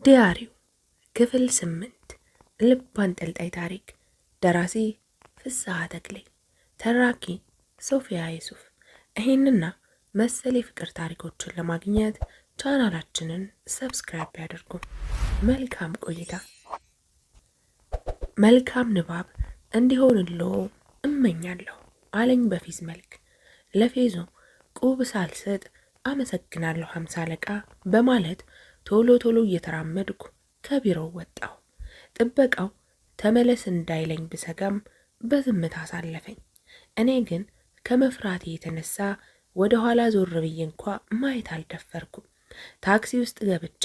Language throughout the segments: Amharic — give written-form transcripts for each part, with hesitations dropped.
ዲያሪው ክፍል 8 ልብ አንጠልጣይ ታሪክ። ደራሲ ፍስሐ ተክሌ፣ ተራኪ ሶፊያ ዩሱፍ። ይህንና መሰል የፍቅር ታሪኮችን ለማግኘት ቻናላችንን ሰብስክራይብ ያድርጉ። መልካም ቆይታ። መልካም ንባብ እንዲሆንልዎ እመኛለሁ አለኝ በፊዝ መልክ። ለፌዞ ቁብ ሳልሰጥ አመሰግናለሁ 50 አለቃ በማለት ቶሎ ቶሎ እየተራመድኩ ከቢሮው ወጣሁ። ጥበቃው ተመለስ እንዳይለኝ ብሰጋም በዝምታ አሳለፈኝ። እኔ ግን ከመፍራቴ የተነሳ ወደ ኋላ ዞር ብዬ እንኳ ማየት አልደፈርኩም። ታክሲ ውስጥ ገብቼ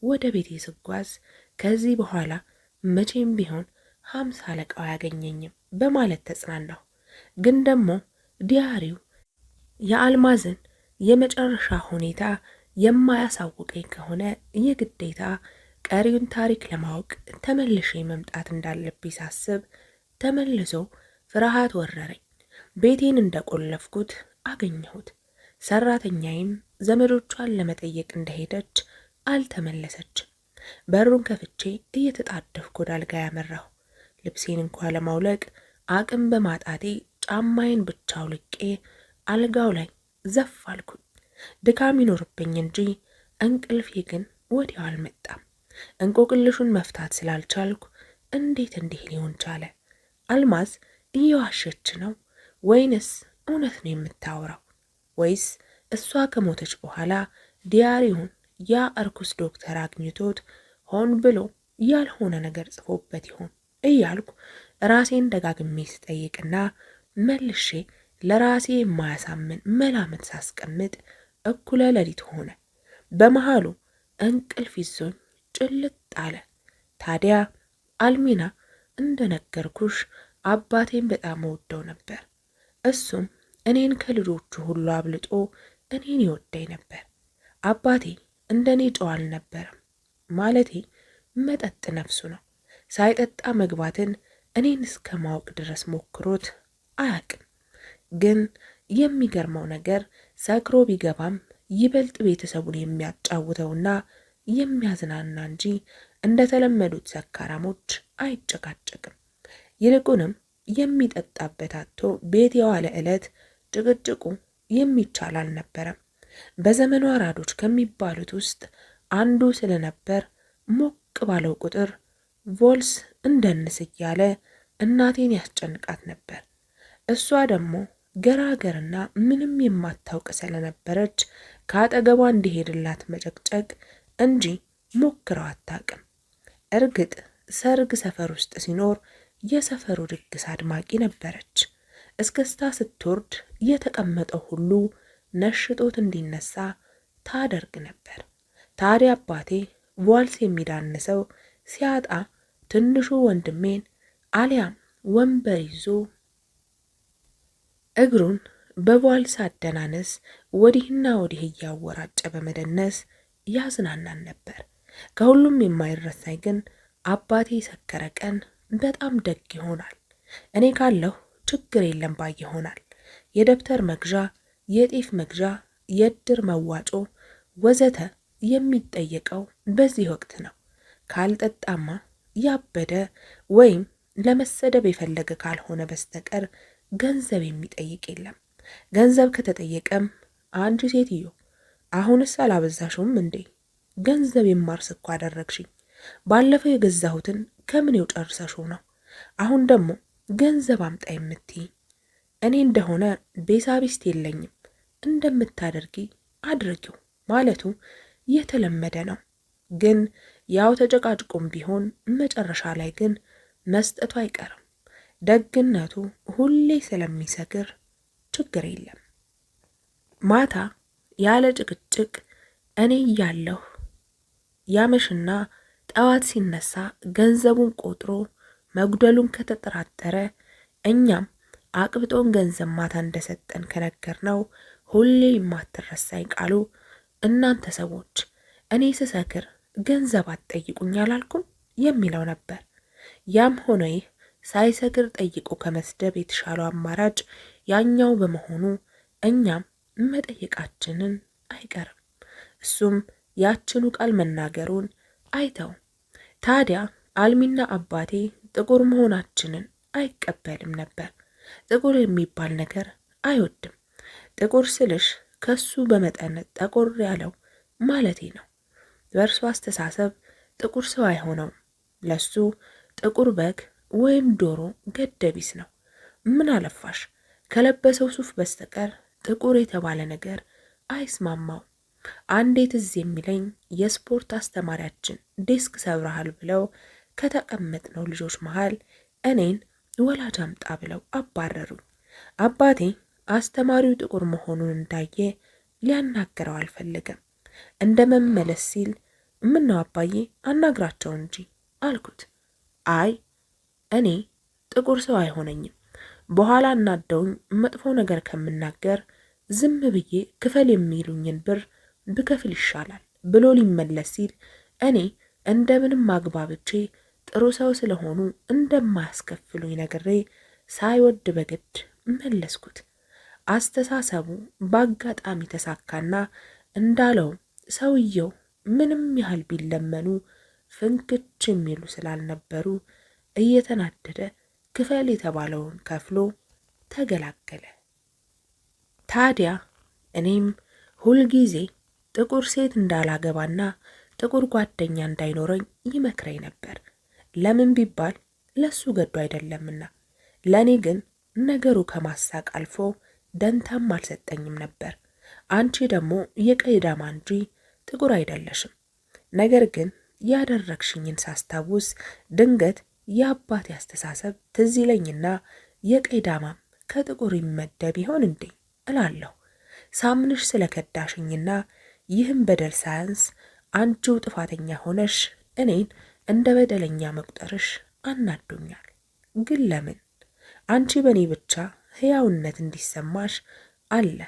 ወደ ቤቴ ስጓዝ ከዚህ በኋላ መቼም ቢሆን 50 አለቃው አያገኘኝም በማለት ተጽናናሁ። ግን ደግሞ ዲያሪው የአልማዝን የመጨረሻ ሁኔታ የማያሳውቀኝ ከሆነ የግዴታ ቀሪውን ታሪክ ለማወቅ ተመልሼ መምጣት እንዳለብኝ ሳስብ ተመልሶ ፍርሃት ወረረኝ። ቤቴን እንደቆለፍኩት አገኘሁት። ሰራተኛዬም ዘመዶቿን ለመጠየቅ እንደሄደች አልተመለሰችም። በሩን ከፍቼ እየተጣደፍኩ ወደ አልጋ ያመራሁ። ልብሴን እንኳ ለማውለቅ አቅም በማጣቴ ጫማዬን ብቻ አውልቄ አልጋው ላይ ዘፍ አልኩኝ። ድካም ይኖርብኝ እንጂ እንቅልፌ ግን ወዲያው አልመጣም። እንቆቅልሹን መፍታት ስላልቻልኩ እንዴት እንዲህ ሊሆን ቻለ? አልማዝ እየዋሸች ነው ወይንስ እውነት ነው የምታወራው? ወይስ እሷ ከሞተች በኋላ ዲያሪውን ያ እርኩስ ዶክተር አግኝቶት ሆን ብሎ ያልሆነ ነገር ጽፎበት ይሆን እያልኩ ራሴን ደጋግሜ ስጠይቅና መልሼ ለራሴ የማያሳምን መላምት ሳስቀምጥ እኩለ ሌሊት ሆነ። በመሃሉ እንቅልፍ ይዞኝ ጭልጥ አለ። ታዲያ አልሚና እንደነገርኩሽ አባቴን በጣም ወደው ነበር። እሱም እኔን ከልጆቹ ሁሉ አብልጦ እኔን ይወደኝ ነበር። አባቴ እንደኔ ጨዋ አልነበረም። ማለቴ መጠጥ ነፍሱ ነው። ሳይጠጣ መግባትን እኔን እስከ ማወቅ ድረስ ሞክሮት አያውቅም። ግን የሚገርመው ነገር ሰክሮ ቢገባም ይበልጥ ቤተሰቡን የሚያጫውተውና የሚያዝናና እንጂ እንደተለመዱት ሰካራሞች አይጨቃጨቅም። ይልቁንም የሚጠጣበት አጥቶ ቤት የዋለ ዕለት ጭቅጭቁ የሚቻል አልነበረም። በዘመኑ አራዶች ከሚባሉት ውስጥ አንዱ ስለነበር ሞቅ ባለው ቁጥር ቮልስ እንደንስ እያለ እናቴን ያስጨንቃት ነበር። እሷ ደግሞ ገራገርና ምንም የማታውቅ ስለነበረች ከአጠገቧ እንዲሄድላት መጨቅጨቅ እንጂ ሞክረው አታውቅም። እርግጥ ሰርግ ሰፈር ውስጥ ሲኖር የሰፈሩ ድግስ አድማቂ ነበረች። እስክስታ ስትወርድ የተቀመጠው ሁሉ ነሽጦት እንዲነሳ ታደርግ ነበር። ታዲያ አባቴ ቫልስ የሚዳንሰው ሲያጣ ትንሹ ወንድሜን አሊያም ወንበር ይዞ እግሩን በቫልስ አደናነስ ወዲህና ወዲህ እያወራጨ በመደነስ ያዝናናን ነበር። ከሁሉም የማይረሳኝ ግን አባቴ የሰከረ ቀን በጣም ደግ ይሆናል። እኔ ካለሁ ችግር የለም ባይ ይሆናል። የደብተር መግዣ፣ የጤፍ መግዣ፣ የእድር መዋጮ ወዘተ የሚጠየቀው በዚህ ወቅት ነው። ካልጠጣማ ያበደ ወይም ለመሰደብ የፈለገ ካልሆነ በስተቀር ገንዘብ የሚጠይቅ የለም። ገንዘብ ከተጠየቀም አንቺ ሴትዮ አሁንስ አላበዛሽውም እንዴ? ገንዘብ የማርስ እኮ አደረግሽኝ። ባለፈው የገዛሁትን ከምኔው ጨርሰሽው ነው? አሁን ደግሞ ገንዘብ አምጣ የምትይ? እኔ እንደሆነ ቤሳቢስት የለኝም፣ እንደምታደርጊ አድርጊው ማለቱ የተለመደ ነው። ግን ያው ተጨቃጭቆም ቢሆን መጨረሻ ላይ ግን መስጠቱ አይቀርም። ደግነቱ ሁሌ ስለሚሰክር ችግር የለም። ማታ ያለ ጭቅጭቅ እኔ እያለሁ ያመሽና ጠዋት ሲነሳ ገንዘቡን ቆጥሮ መጉደሉን ከተጠራጠረ እኛም አቅብጦን ገንዘብ ማታ እንደሰጠን ከነገርነው ሁሌ የማትረሳኝ ቃሉ እናንተ ሰዎች እኔ ስሰክር ገንዘብ አትጠይቁኝ አላልኩም የሚለው ነበር። ያም ሆነ ይህ ሳይሰክር ጠይቆ ከመስደብ የተሻለው አማራጭ ያኛው በመሆኑ እኛም መጠየቃችንን አይቀርም። እሱም ያችኑ ቃል መናገሩን አይተው። ታዲያ አልሚና አባቴ ጥቁር መሆናችንን አይቀበልም ነበር። ጥቁር የሚባል ነገር አይወድም። ጥቁር ስልሽ ከሱ በመጠን ጠቆር ያለው ማለቴ ነው። በእርሱ አስተሳሰብ ጥቁር ሰው አይሆነውም። ለሱ ጥቁር በግ ወይም ዶሮ ገደቢስ ነው። ምን አለፋሽ ከለበሰው ሱፍ በስተቀር ጥቁር የተባለ ነገር አይስማማው። አንዴ ትዝ የሚለኝ የስፖርት አስተማሪያችን ዴስክ ሰብረሃል ብለው ከተቀመጥነው ልጆች መሃል እኔን ወላጅ አምጣ ብለው አባረሩኝ። አባቴ አስተማሪው ጥቁር መሆኑን እንዳየ ሊያናገረው አልፈለገም። እንደ መመለስ ሲል ምን ነው አባዬ አናግራቸው እንጂ አልኩት። አይ እኔ ጥቁር ሰው አይሆነኝም፣ በኋላ እናደውኝ መጥፎ ነገር ከምናገር ዝም ብዬ ክፈል የሚሉኝን ብር ብከፍል ይሻላል ብሎ ሊመለስ ሲል እኔ እንደምንም አግባብቼ ጥሩ ሰው ስለሆኑ እንደማያስከፍሉኝ ነግሬ ሳይወድ በግድ መለስኩት። አስተሳሰቡ በአጋጣሚ ተሳካና እንዳለው ሰውየው ምንም ያህል ቢለመኑ ፍንክች የሚሉ ስላልነበሩ እየተናደደ ክፈል የተባለውን ከፍሎ ተገላገለ። ታዲያ እኔም ሁልጊዜ ጥቁር ሴት እንዳላገባና ጥቁር ጓደኛ እንዳይኖረኝ ይመክረኝ ነበር። ለምን ቢባል ለሱ ገዱ አይደለምና፣ ለእኔ ግን ነገሩ ከማሳቅ አልፎ ደንታም አልሰጠኝም ነበር። አንቺ ደግሞ የቀይ ዳማ እንጂ ጥቁር አይደለሽም። ነገር ግን ያደረግሽኝን ሳስታውስ ድንገት የአባቴ አስተሳሰብ ትዝ ይለኝና የቀይ ዳማም ከጥቁር ይመደብ ይሆን እንዴ እላለሁ። ሳምንሽ ስለከዳሽኝና ይህም በደል ሳያንስ አንቺው ጥፋተኛ ሆነሽ እኔን እንደ በደለኛ መቁጠርሽ አናዶኛል። ግን ለምን? አንቺ በእኔ ብቻ ሕያውነት እንዲሰማሽ አለ።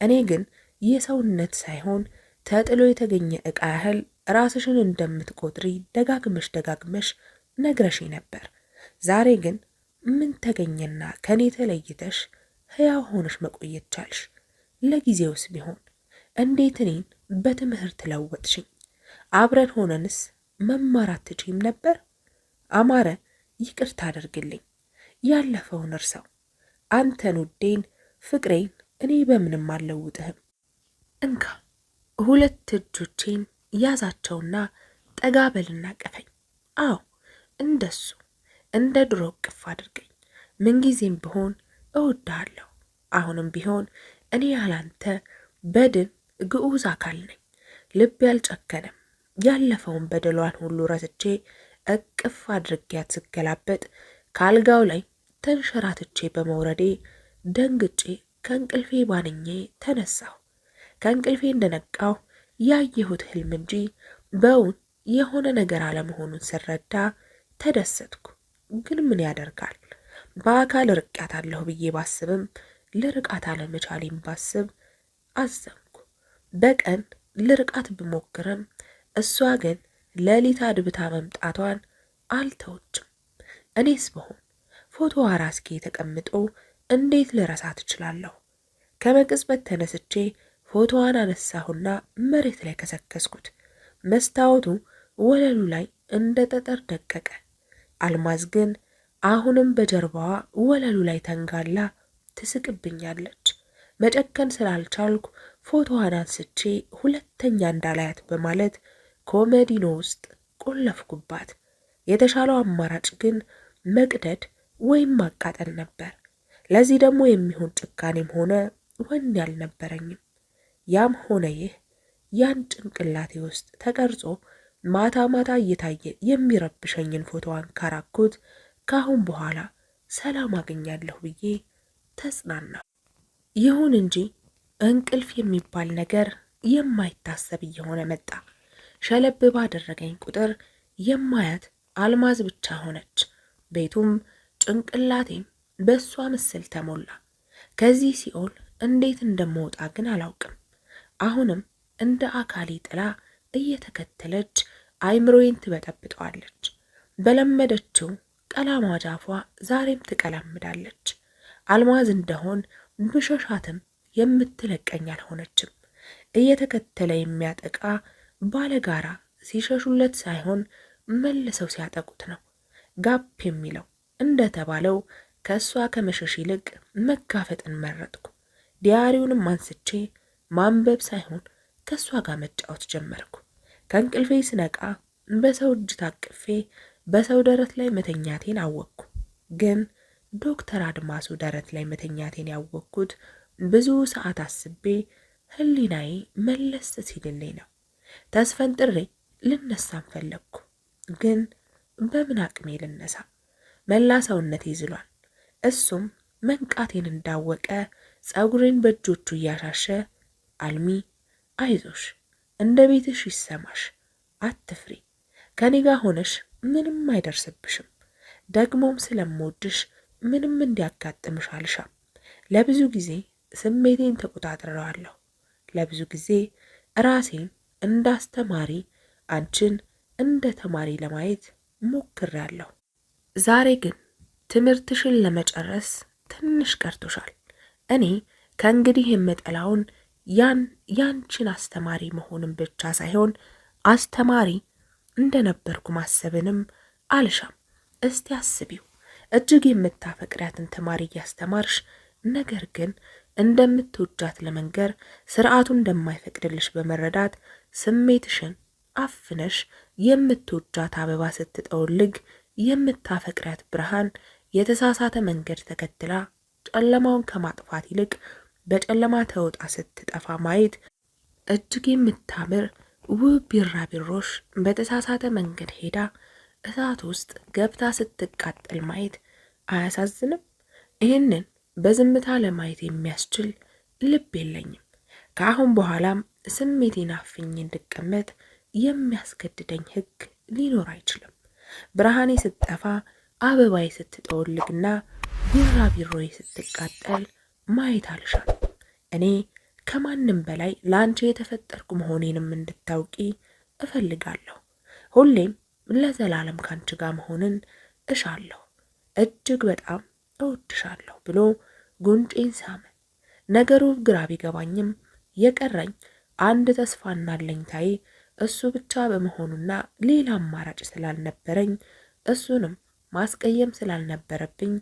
እኔ ግን የሰውነት ሳይሆን ተጥሎ የተገኘ ዕቃ ያህል ራስሽን እንደምትቆጥሪ ደጋግመሽ ነግረሽ ነበር። ዛሬ ግን ምን ተገኘና ከኔ ተለይተሽ ሕያው ሆነሽ መቆየት ቻልሽ? ለጊዜውስ ቢሆን እንዴት እኔን በትምህርት ለወጥሽኝ? አብረን ሆነንስ መማር አትችይም ነበር? አማረ ይቅርታ አድርግልኝ፣ ያለፈውን እርሳው። አንተን ውዴን ፍቅሬን እኔ በምንም አልለውጥህም። እንካ ሁለት እጆቼን ያዛቸውና ጠጋ በልና ቀፈኝ። አዎ እንደሱ እንደ ድሮ ቅፍ አድርገኝ። ምንጊዜም ቢሆን እወድሃለሁ። አሁንም ቢሆን እኔ ያላንተ በድን ግዑዝ አካል ነኝ። ልብ ያልጨከነም። ያለፈውን በደሏን ሁሉ ረስቼ እቅፍ አድርጊያት ስገላበጥ ካልጋው ላይ ተንሸራትቼ በመውረዴ ደንግጬ ከእንቅልፌ ባንኜ ተነሳሁ። ከእንቅልፌ እንደነቃሁ ያየሁት ህልም እንጂ በውን የሆነ ነገር አለመሆኑን ስረዳ ተደሰትኩ። ግን ምን ያደርጋል፣ በአካል ርቄያታለሁ ብዬ ባስብም ልርቃት አለመቻሌን ባስብ አዘንኩ። በቀን ልርቃት ብሞክርም እሷ ግን ሌሊት አድብታ መምጣቷን አልተወችም። እኔስ በሆን ፎቶዋ ራስጌ ተቀምጦ እንዴት ልረሳት እችላለሁ? ከመቅጽበት ተነስቼ ፎቶዋን አነሳሁና መሬት ላይ ከሰከስኩት። መስታወቱ ወለሉ ላይ እንደ ጠጠር ደቀቀ። አልማዝ ግን አሁንም በጀርባዋ ወለሉ ላይ ተንጋላ ትስቅብኛለች። መጨከን ስላልቻልኩ ፎቶዋን አንስቼ ሁለተኛ እንዳላያት በማለት ኮመዲኖ ውስጥ ቆለፍኩባት። የተሻለው አማራጭ ግን መቅደድ ወይም ማቃጠል ነበር። ለዚህ ደግሞ የሚሆን ጭካኔም ሆነ ወኔ አልነበረኝም። ያም ሆነ ይህ ያን ጭንቅላቴ ውስጥ ተቀርጾ ማታ ማታ እየታየ የሚረብሸኝን ፎቶዋን ካራኩት ካሁን በኋላ ሰላም አገኛለሁ ብዬ ተጽናናሁ። ይሁን እንጂ እንቅልፍ የሚባል ነገር የማይታሰብ እየሆነ መጣ። ሸለብ ባደረገኝ ቁጥር የማያት አልማዝ ብቻ ሆነች። ቤቱም ጭንቅላቴም በእሷ ምስል ተሞላ። ከዚህ ሲኦል እንዴት እንደምወጣ ግን አላውቅም። አሁንም እንደ አካሌ ጥላ እየተከተለች አይምሮዬን ትበጠብጠዋለች። በለመደችው ቀላማጅ አፏ ዛሬም ትቀላምዳለች። አልማዝ እንደሆን ብሸሻትም የምትለቀኝ አልሆነችም። እየተከተለ የሚያጠቃ ባለጋራ ሲሸሹለት ሳይሆን መልሰው ሲያጠቁት ነው ጋፕ የሚለው። እንደተባለው ከእሷ ከመሸሽ ይልቅ መጋፈጥን መረጥኩ። ዲያሪውንም አንስቼ ማንበብ ሳይሆን ከእሷ ጋር መጫወት ጀመርኩ። ከእንቅልፌ ስነቃ በሰው እጅ ታቅፌ በሰው ደረት ላይ መተኛቴን አወቅኩ። ግን ዶክተር አድማሱ ደረት ላይ መተኛቴን ያወቅኩት ብዙ ሰዓት አስቤ ህሊናዬ መለስ ሲልልኝ ነው። ተስፈንጥሬ ልነሳም ፈለግኩ። ግን በምን አቅሜ ልነሳ? መላ ሰውነቴ ይዝሏል። እሱም መንቃቴን እንዳወቀ ጸጉሬን በእጆቹ እያሻሸ አልሚ አይዞሽ፣ እንደ ቤትሽ ይሰማሽ፣ አትፍሪ፣ ከኔ ጋር ሆነሽ ምንም አይደርስብሽም። ደግሞም ስለምወድሽ ምንም እንዲያጋጥምሽ አልሻም። ለብዙ ጊዜ ስሜቴን ተቆጣጥሬዋለሁ። ለብዙ ጊዜ ራሴን እንደ አስተማሪ፣ አንቺን እንደ ተማሪ ለማየት ሞክሬያለሁ። ዛሬ ግን ትምህርትሽን ለመጨረስ ትንሽ ቀርቶሻል። እኔ ከእንግዲህ የምጠላውን ያንቺን አስተማሪ መሆንን ብቻ ሳይሆን አስተማሪ እንደነበርኩ ማሰብንም አልሻም። እስቲ አስቢው፣ እጅግ የምታፈቅሪያትን ተማሪ እያስተማርሽ፣ ነገር ግን እንደምትወጃት ለመንገር ስርዓቱ እንደማይፈቅድልሽ በመረዳት ስሜትሽን አፍነሽ የምትወጃት አበባ ስትጠወልግ የምታፈቅሪያት ብርሃን የተሳሳተ መንገድ ተከትላ ጨለማውን ከማጥፋት ይልቅ በጨለማ ተውጣ ስትጠፋ ማየት፣ እጅግ የምታምር ውብ ቢራቢሮሽ በተሳሳተ መንገድ ሄዳ እሳት ውስጥ ገብታ ስትቃጠል ማየት አያሳዝንም? ይህንን በዝምታ ለማየት የሚያስችል ልብ የለኝም። ከአሁን በኋላም ስሜቴን አፍኜ እንድቀመጥ የሚያስገድደኝ ሕግ ሊኖር አይችልም። ብርሃኔ ስትጠፋ፣ አበባዬ ስትጠወልግና ቢራቢሮዬ ስትቃጠል ማየት አልሻም። እኔ ከማንም በላይ ለአንቺ የተፈጠርኩ መሆኔንም እንድታውቂ እፈልጋለሁ። ሁሌም ለዘላለም ካንቺ ጋር መሆንን እሻለሁ። እጅግ በጣም እወድሻለሁ ብሎ ጉንጬን ሳመ። ነገሩ ግራ ቢገባኝም የቀረኝ አንድ ተስፋና አለኝታዬ እሱ ብቻ በመሆኑና ሌላ አማራጭ ስላልነበረኝ እሱንም ማስቀየም ስላልነበረብኝ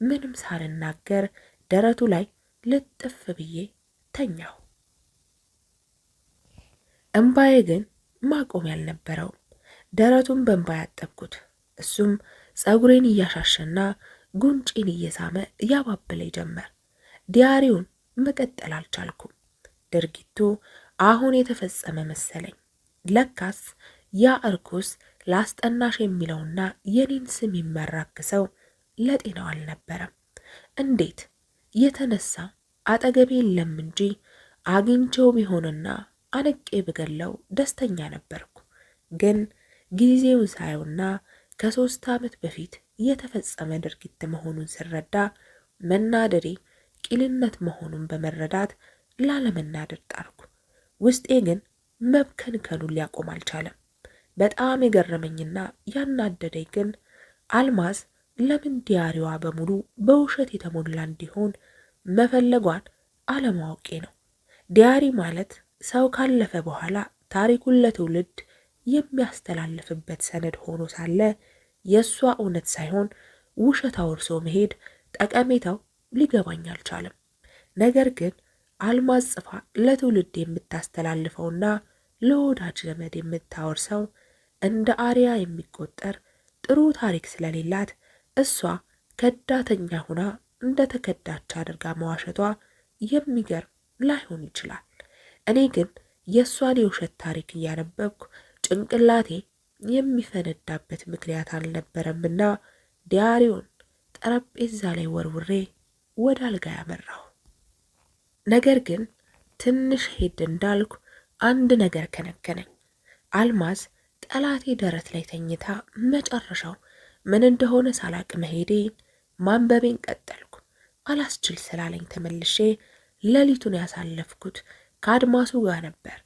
ምንም ሳልናገር ደረቱ ላይ ልጥፍ ብዬ ተኛሁ። እምባዬ ግን ማቆሚያ አልነበረውም። ደረቱን በእንባ ያጠብኩት፣ እሱም ጸጉሬን እያሻሸና ጉንጬን እየሳመ እያባበለኝ ጀመር። ዲያሪውን መቀጠል አልቻልኩም። ድርጊቱ አሁን የተፈጸመ መሰለኝ። ለካስ ያ እርኩስ ላስጠናሽ የሚለውና የኔን ስም የሚያራክሰው ለጤናው አልነበረም። እንዴት የተነሳ አጠገቤ የለም እንጂ አግኝቼው ቢሆንና አንቄ ብገለው ደስተኛ ነበርኩ። ግን ጊዜውን ሳየውና ከ3 ዓመት በፊት የተፈጸመ ድርጊት መሆኑን ስረዳ መናደዴ ቂልነት መሆኑን በመረዳት ላለመናደድ ጣርኩ። ውስጤ ግን መብከንከኑን ሊያቆም አልቻለም። በጣም የገረመኝና ያናደደኝ ግን አልማዝ ለምን ዲያሪዋ በሙሉ በውሸት የተሞላ እንዲሆን መፈለጓን አለማወቄ ነው። ዲያሪ ማለት ሰው ካለፈ በኋላ ታሪኩን ለትውልድ የሚያስተላልፍበት ሰነድ ሆኖ ሳለ የእሷ እውነት ሳይሆን ውሸት አውርሶ መሄድ ጠቀሜታው ሊገባኝ አልቻለም። ነገር ግን አልማዝ ጽፋ ለትውልድ የምታስተላልፈውና ለወዳጅ ዘመድ የምታወርሰው እንደ አርያ የሚቆጠር ጥሩ ታሪክ ስለሌላት እሷ ከዳተኛ ሁና እንደ ተከዳች አድርጋ መዋሸቷ የሚገርም ላይሆን ይችላል። እኔ ግን የእሷን የውሸት ታሪክ እያነበብኩ ጭንቅላቴ የሚፈነዳበት ምክንያት አልነበረምና ዲያሪውን ጠረጴዛ ላይ ወርውሬ ወደ አልጋ ያመራሁ። ነገር ግን ትንሽ ሄድ እንዳልኩ አንድ ነገር ከነከነኝ። አልማዝ ጠላቴ ደረት ላይ ተኝታ መጨረሻው ምን እንደሆነ ሳላቅ መሄዴን ማንበቤን ቀጠልኩ። አላስችል ስላለኝ ተመልሼ ሌሊቱን ያሳለፍኩት ከአድማሱ ጋር ነበር።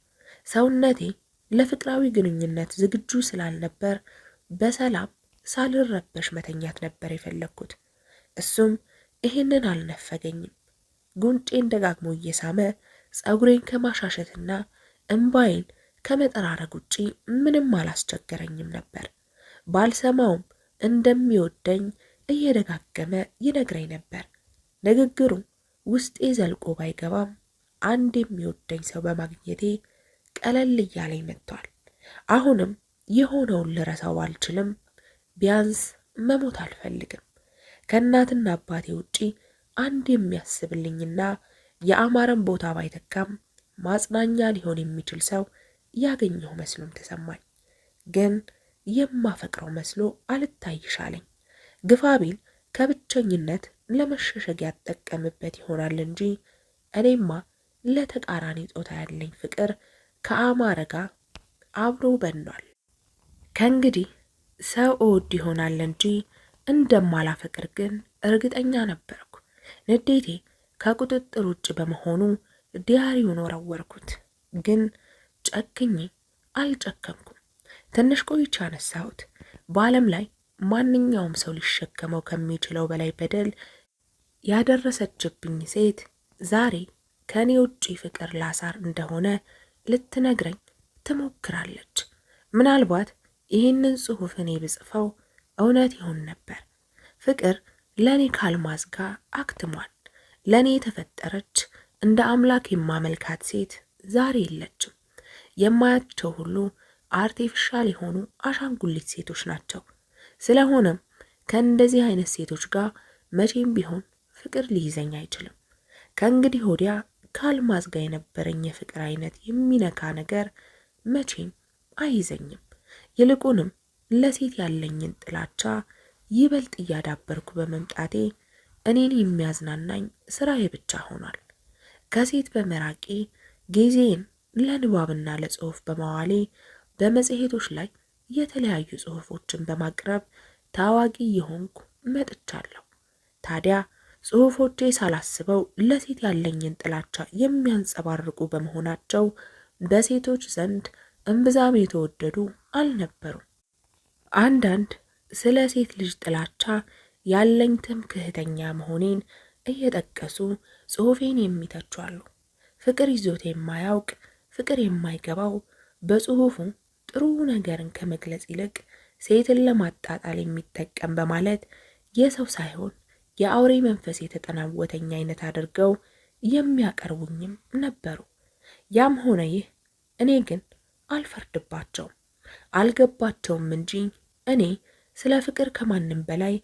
ሰውነቴ ለፍቅራዊ ግንኙነት ዝግጁ ስላልነበር በሰላም ሳልረበሽ መተኛት ነበር የፈለግኩት። እሱም ይህንን አልነፈገኝም። ጉንጬን ደጋግሞ እየሳመ ጸጉሬን ከማሻሸትና እምባዬን ከመጠራረግ ውጪ ምንም አላስቸገረኝም ነበር። ባልሰማውም እንደሚወደኝ እየደጋገመ ይነግረኝ ነበር። ንግግሩ ውስጤ ዘልቆ ባይገባም አንድ የሚወደኝ ሰው በማግኘቴ ቀለል እያለኝ መጥቷል። አሁንም የሆነውን ልረሳው ባልችልም ቢያንስ መሞት አልፈልግም። ከእናትና አባቴ ውጪ አንድ የሚያስብልኝና የአማረን ቦታ ባይተካም ማጽናኛ ሊሆን የሚችል ሰው ያገኘሁ መስሎም ተሰማኝ። ግን የማፈቅረው መስሎ አልታይሻለኝ። ግፋቢል ከብቸኝነት ለመሸሸግ ያጠቀምበት ይሆናል እንጂ እኔማ ለተቃራኒ ጾታ ያለኝ ፍቅር ከአማረ ጋር አብሮ በኗል። ከእንግዲህ ሰው እወድ ይሆናል እንጂ እንደማላፈቅር ግን እርግጠኛ ነበርኩ። ንዴቴ ከቁጥጥር ውጭ በመሆኑ ዲያሪውን ወረወርኩት። ግን ጨክኜ አልጨከንኩም። ትንሽ ቆይቼ አነሳሁት። በዓለም ላይ ማንኛውም ሰው ሊሸከመው ከሚችለው በላይ በደል ያደረሰችብኝ ሴት ዛሬ ከኔ ውጪ ፍቅር ላሳር እንደሆነ ልትነግረኝ ትሞክራለች። ምናልባት ይህንን ጽሑፍ እኔ ብጽፈው እውነት ይሆን ነበር። ፍቅር ለእኔ ከአልማዝ ጋር አክትሟል። ለእኔ የተፈጠረች እንደ አምላክ የማመልካት ሴት ዛሬ የለችም። የማያቸው ሁሉ አርቴፊሻል የሆኑ አሻንጉሊት ሴቶች ናቸው። ስለሆነም ከእንደዚህ አይነት ሴቶች ጋር መቼም ቢሆን ፍቅር ሊይዘኝ አይችልም። ከእንግዲህ ወዲያ ከአልማዝ ጋር የነበረኝ የፍቅር አይነት የሚነካ ነገር መቼም አይይዘኝም። ይልቁንም ለሴት ያለኝን ጥላቻ ይበልጥ እያዳበርኩ በመምጣቴ እኔን የሚያዝናናኝ ስራዬ ብቻ ሆኗል። ከሴት በመራቄ ጊዜን ለንባብና ለጽሑፍ በማዋሌ በመጽሔቶች ላይ የተለያዩ ጽሑፎችን በማቅረብ ታዋቂ የሆንኩ መጥቻለሁ። ታዲያ ጽሑፎቼ ሳላስበው ለሴት ያለኝን ጥላቻ የሚያንጸባርቁ በመሆናቸው በሴቶች ዘንድ እምብዛም የተወደዱ አልነበሩም። አንዳንድ ስለ ሴት ልጅ ጥላቻ ያለኝ ትምክህተኛ መሆኔን እየጠቀሱ ጽሑፌን የሚተቹ አሉ። ፍቅር ይዞት የማያውቅ ፍቅር የማይገባው በጽሑፉ ጥሩ ነገርን ከመግለጽ ይልቅ ሴትን ለማጣጣል የሚጠቀም በማለት የሰው ሳይሆን የአውሬ መንፈስ የተጠናወተኝ አይነት አድርገው የሚያቀርቡኝም ነበሩ። ያም ሆነ ይህ እኔ ግን አልፈርድባቸውም። አልገባቸውም እንጂ እኔ ስለ ፍቅር ከማንም በላይ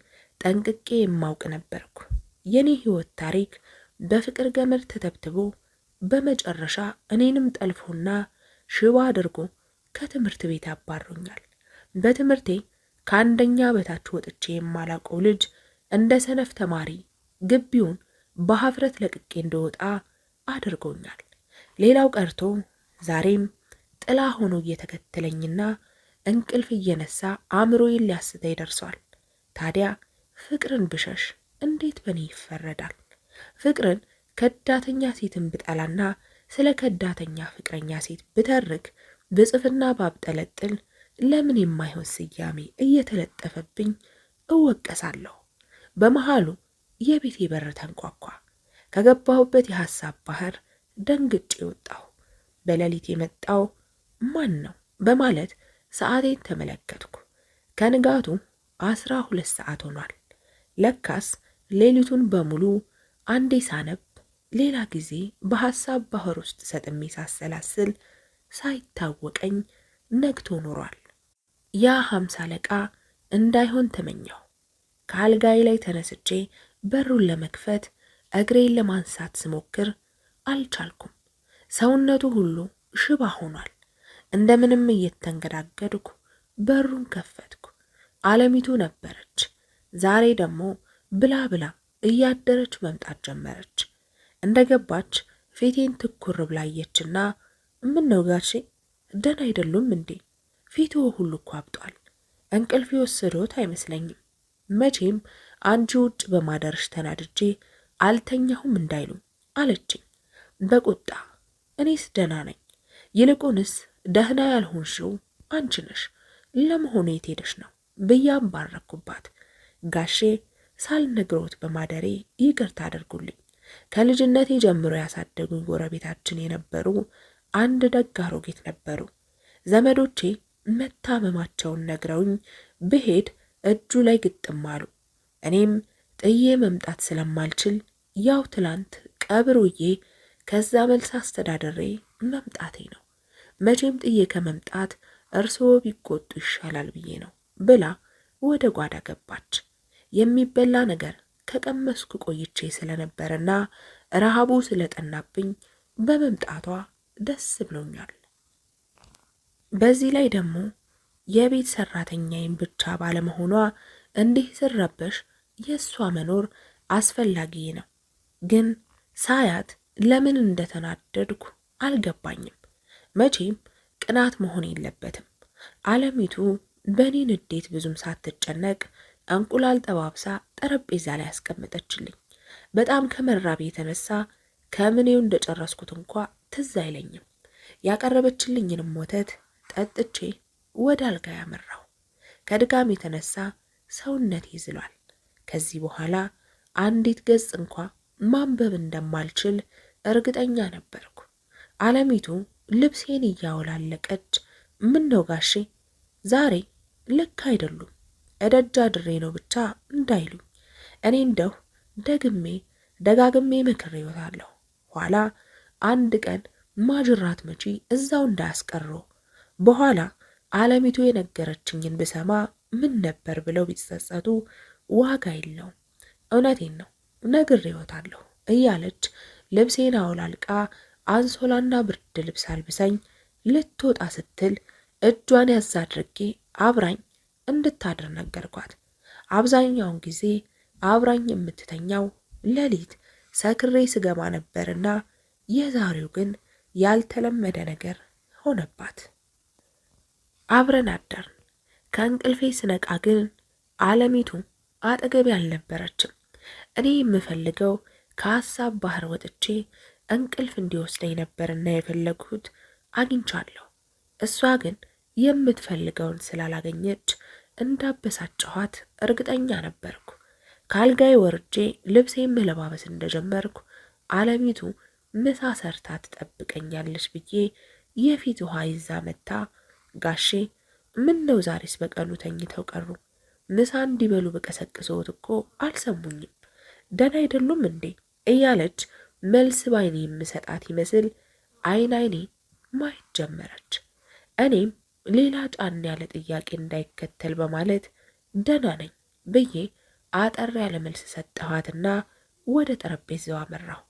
ጠንቅቄ የማውቅ ነበርኩ። የኔ ሕይወት ታሪክ በፍቅር ገመድ ተተብትቦ በመጨረሻ እኔንም ጠልፎና ሽባ አድርጎ ከትምህርት ቤት አባሮኛል። በትምህርቴ ከአንደኛ በታች ወጥቼ የማላውቀው ልጅ እንደ ሰነፍ ተማሪ ግቢውን በሀፍረት ለቅቄ እንደወጣ አድርጎኛል። ሌላው ቀርቶ ዛሬም ጥላ ሆኖ እየተከተለኝና እንቅልፍ እየነሳ አእምሮዬን ሊያስተኝ ደርሷል። ታዲያ ፍቅርን ብሸሽ እንዴት በኔ ይፈረዳል? ፍቅርን ከዳተኛ ሴትን ብጠላና ስለ ከዳተኛ ፍቅረኛ ሴት ብተርክ ብጽፍና ባብጠለጥል ለምን የማይሆን ስያሜ እየተለጠፈብኝ እወቀሳለሁ። በመሃሉ የቤቴ በር ተንኳኳ። ከገባሁበት የሐሳብ ባህር ደንግጬ ወጣሁ። በሌሊት የመጣው ማን ነው በማለት ሰዓቴን ተመለከትኩ። ከንጋቱ 12 ሰዓት ሆኗል። ለካስ ሌሊቱን በሙሉ አንዴ ሳነብ ሌላ ጊዜ በሐሳብ ባህር ውስጥ ሰጥሜ ሳሰላስል ሳይታወቀኝ ነግቶ ኖሯል። ያ 50 አለቃ እንዳይሆን ተመኘሁ። ከአልጋዬ ላይ ተነስቼ በሩን ለመክፈት እግሬን ለማንሳት ስሞክር አልቻልኩም። ሰውነቱ ሁሉ ሽባ ሆኗል። እንደምንም እየተንገዳገድኩ በሩን ከፈትኩ። አለሚቱ ነበረች። ዛሬ ደግሞ ብላ ብላ እያደረች መምጣት ጀመረች። እንደገባች ፊቴን ትኩር ብላየችና ምን ነው ጋሼ ደህና አይደሉም እንዴ? ፊቱ ሁሉ እኮ አብጧል። እንቅልፍ የወሰዶት አይመስለኝም። መቼም አንቺ ውጭ በማደርሽ ተናድጄ አልተኛሁም እንዳይሉም አለችኝ በቁጣ። እኔስ ደህና ነኝ። ይልቁንስ ደህና ያልሆንሽው አንቺ ነሽ። ለመሆኑ የት ሄደሽ ነው ብዬ አባረኩባት። ጋሼ ሳልነግሮት በማደሬ ይቅርታ አድርጉልኝ። ከልጅነቴ ጀምሮ ያሳደጉኝ ጎረቤታችን የነበሩ አንድ ደግ አሮጊት ነበሩ። ዘመዶቼ መታመማቸውን ነግረውኝ ብሄድ እጁ ላይ ግጥም አሉ። እኔም ጥዬ መምጣት ስለማልችል ያው ትላንት ቀብሩዬ ከዛ መልስ አስተዳደሬ መምጣቴ ነው። መቼም ጥዬ ከመምጣት እርስዎ ቢቆጡ ይሻላል ብዬ ነው ብላ ወደ ጓዳ ገባች። የሚበላ ነገር ከቀመስኩ ቆይቼ ስለነበረና ረሃቡ ስለጠናብኝ በመምጣቷ ደስ ብሎኛል። በዚህ ላይ ደግሞ የቤት ሰራተኛዬን ብቻ ባለመሆኗ እንዲህ ስረበሽ የእሷ መኖር አስፈላጊ ነው። ግን ሳያት ለምን እንደተናደድኩ አልገባኝም። መቼም ቅናት መሆን የለበትም። አለሚቱ በእኔ ንዴት ብዙም ሳትጨነቅ እንቁላል ጠባብሳ ጠረጴዛ ላይ ያስቀመጠችልኝ። በጣም ከመራቤ የተነሳ ከምኔው እንደጨረስኩት እንኳ ትዝ አይለኝም። ያቀረበችልኝንም ወተት ጠጥቼ ወደ አልጋ ያመራሁ። ከድካም የተነሳ ሰውነቴ ይዝሏል። ከዚህ በኋላ አንዲት ገጽ እንኳ ማንበብ እንደማልችል እርግጠኛ ነበርኩ። አለሚቱ ልብሴን እያወላለቀች ምን ነው ጋሼ ዛሬ ልክ አይደሉም፣ እደጃ ድሬ ነው ብቻ እንዳይሉኝ፣ እኔ እንደው ደጋግሜ ምክር ይወታለሁ። ኋላ አንድ ቀን ማጅራት መቺ እዛው እንዳያስቀሩ። በኋላ አለሚቱ የነገረችኝን ብሰማ ምን ነበር ብለው ቢጸጸቱ ዋጋ የለውም። እውነቴን ነው ነግሬ ይወታለሁ እያለች ልብሴን አውላልቃ አንሶላና ብርድ ልብስ አልብሰኝ ልትወጣ ስትል እጇን ያዝ አድርጌ አብራኝ እንድታድር ነገርኳት። አብዛኛውን ጊዜ አብራኝ የምትተኛው ሌሊት ሰክሬ ስገባ ነበርና የዛሬው ግን ያልተለመደ ነገር ሆነባት። አብረን አደርን። ከእንቅልፌ ስነቃ ግን አለሚቱ አጠገቤ አልነበረችም። እኔ የምፈልገው ከሀሳብ ባህር ወጥቼ እንቅልፍ እንዲወስደኝ ነበርና የፈለግሁት አግኝቻለሁ። እሷ ግን የምትፈልገውን ስላላገኘች እንዳበሳጨኋት እርግጠኛ ነበርኩ። ካልጋይ ወርጄ ልብሴን መለባበስ እንደጀመርኩ አለሚቱ ምሳ ሰርታ ትጠብቀኛለች ብዬ የፊት ውሃ ይዛ መታ ጋሼ ምን ነው ዛሬስ በቀኑ ተኝተው ቀሩ? ምሳ እንዲበሉ በቀሰቅሰውት እኮ አልሰሙኝም። ደህና አይደሉም እንዴ እያለች መልስ ባይኔ የምሰጣት ይመስል አይኔ ማየት ጀመረች። እኔም ሌላ ጫን ያለ ጥያቄ እንዳይከተል በማለት ደህና ነኝ ብዬ አጠር ያለ መልስ ሰጠኋትና ወደ ጠረጴዛው አመራሁ።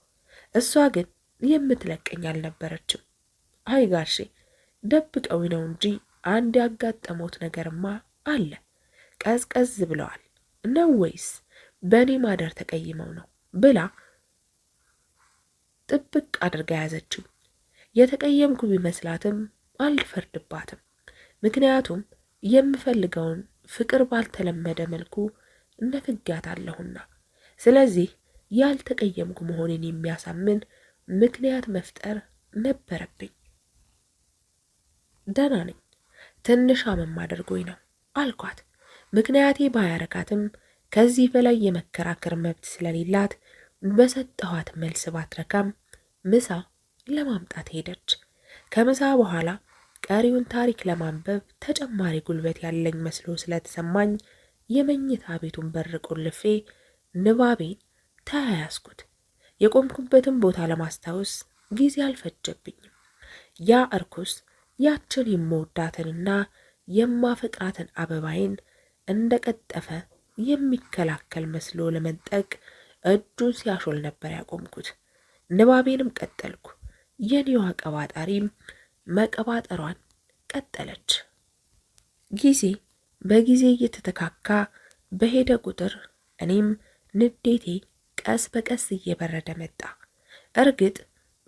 እሷ ግን የምትለቀኝ አልነበረችም። አይ ጋሼ ደብቀው ነው እንጂ አንድ ያጋጠመውት ነገርማ አለ። ቀዝቀዝ ብለዋል ነው ወይስ በእኔ ማደር ተቀይመው ነው ብላ ጥብቅ አድርጋ ያዘችው። የተቀየምኩ ቢመስላትም አልፈርድባትም። ምክንያቱም የምፈልገውን ፍቅር ባልተለመደ መልኩ ነፍጊያታለሁና። ስለዚህ ያልተቀየምኩ መሆኔን የሚያሳምን ምክንያት መፍጠር ነበረብኝ። ደህና ነኝ፣ ትንሽ አመም አድርጎኝ ነው አልኳት። ምክንያቴ ባያረካትም ከዚህ በላይ የመከራከር መብት ስለሌላት በሰጠኋት መልስ ባትረካም ምሳ ለማምጣት ሄደች። ከምሳ በኋላ ቀሪውን ታሪክ ለማንበብ ተጨማሪ ጉልበት ያለኝ መስሎ ስለተሰማኝ የመኝታ ቤቱን በር ቆልፌ ንባቤን ተያያዝኩት። የቆምኩበትን ቦታ ለማስታወስ ጊዜ አልፈጀብኝም። ያ እርኩስ ያችን የምወዳትንና የማፈቅራትን አበባይን እንደቀጠፈ የሚከላከል መስሎ ለመንጠቅ እጁን ሲያሾል ነበር ያቆምኩት። ንባቤንም ቀጠልኩ። የኔዋ ቀባጣሪም መቀባጠሯን ቀጠለች። ጊዜ በጊዜ እየተተካካ በሄደ ቁጥር እኔም ንዴቴ ቀስ በቀስ እየበረደ መጣ። እርግጥ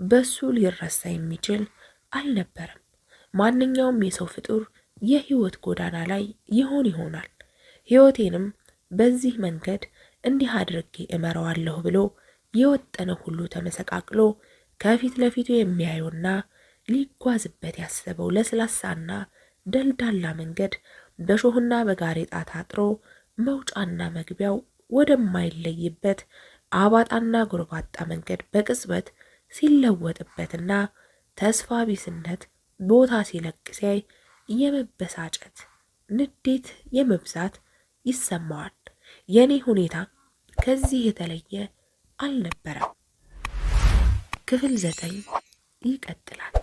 በሱ ሊረሳ የሚችል አልነበረም። ማንኛውም የሰው ፍጡር የህይወት ጎዳና ላይ ይሆናል። ህይወቴንም በዚህ መንገድ እንዲህ አድርጌ እመራዋለሁ ብሎ የወጠነ ሁሉ ተመሰቃቅሎ ከፊት ለፊቱ የሚያየውና ሊጓዝበት ያሰበው ለስላሳና ደልዳላ መንገድ በሾህና በጋሬጣ ታጥሮ መውጫና መግቢያው ወደማይለይበት አባጣና ጎርባጣ መንገድ በቅጽበት ሲለወጥበትና ተስፋ ቢስነት ቦታ ሲለቅ ሲያይ የመበሳጨት ንዴት የመብዛት ይሰማዋል። የኔ ሁኔታ ከዚህ የተለየ አልነበረም። ክፍል 9 ይቀጥላል።